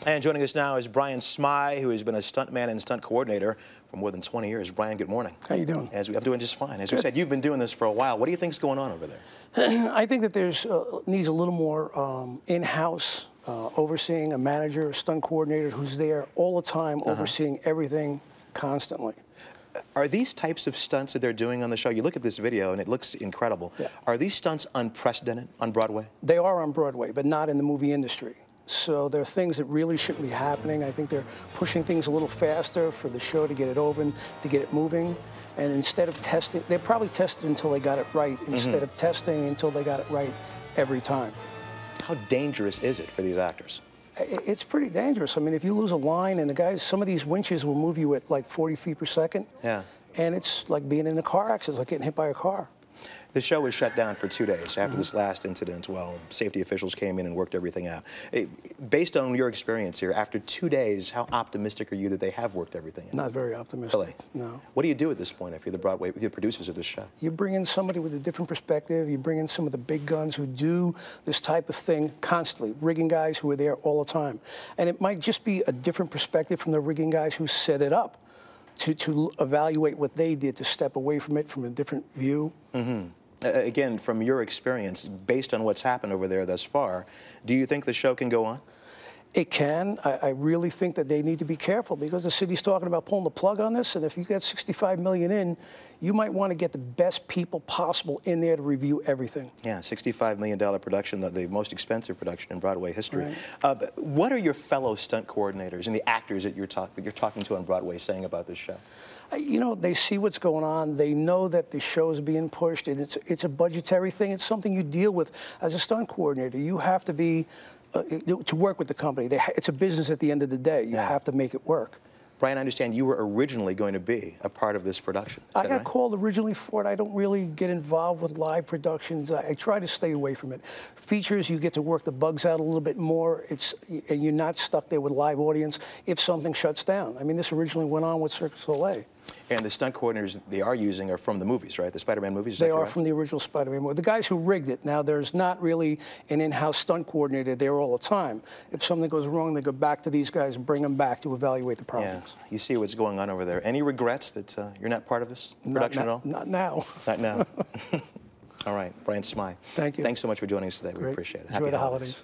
And joining us now is Brian Smyj, who has been a stuntman and stunt coordinator for more than 20 years. Brian, good morning. How you doing? I'm doing just fine. As you said, you've been doing this for a while. What do you think's going on over there? I think that there's needs a little more in-house overseeing, a manager, a stunt coordinator who's there all the time, overseeing everything constantly. Are these types of stunts that they're doing on the show, you look at this video and it looks incredible. Yeah. Are these stunts unprecedented on Broadway? They are on Broadway, but not in the movie industry. So there are things that really shouldn't be happening. I think they're pushing things a little faster for the show to get it open, to get it moving. And instead of testing, they probably tested until they got it right, instead of testing until they got it right every time. How dangerous is it for these actors? It's pretty dangerous. I mean, if you lose a line, and the guys, some of these winches will move you at like 40 feet per second. Yeah. And it's like being in a car accident, it's like getting hit by a car. The show was shut down for 2 days after this last incident. Well, safety officials came in and worked everything out. Based on your experience here, after 2 days, how optimistic are you that they have worked everything out? Not very optimistic. Really? No. What do you do at this point if you're the Broadway, if you're the producers of this show? You bring in somebody with a different perspective. You bring in some of the big guns who do this type of thing constantly, rigging guys who are there all the time. And it might just be a different perspective from the rigging guys who set it up to evaluate what they did, to step away from it from a different view. Again, from your experience, based on what's happened over there thus far, do you think the show can go on? It can. I really think that they need to be careful because the city's talking about pulling the plug on this, and if you get $65 million in, you might want to get the best people possible in there to review everything. Yeah, $65 million production, the most expensive production in Broadway history. Right. What are your fellow stunt coordinators and the actors that you're talking to on Broadway saying about this show? You know, they see what's going on. They know that the show is being pushed, and it's a budgetary thing. It's something you deal with as a stunt coordinator. You have to be to work with the company. It's a business at the end of the day. You have to make it work. Brian, I understand you were originally going to be a part of this production. I got called originally for it. I don't really get involved with live productions. I try to stay away from it. Features, you get to work the bugs out a little bit more. And you're not stuck there with live audience if something shuts down. I mean, this originally went on with Cirque du Soleil. And the stunt coordinators they are using are from the movies, right? The Spider-Man movies? They are from the original Spider-Man movie. The guys who rigged it. Now, there's not really an in-house stunt coordinator there all the time. If something goes wrong, they go back to these guys and bring them back to evaluate the problems. Yeah. You see what's going on over there. Any regrets that you're not part of this production at all? Not now. Not now. All right. Brian Smyj. Thank you. Thanks so much for joining us today. Great. We appreciate it. Enjoy the holidays.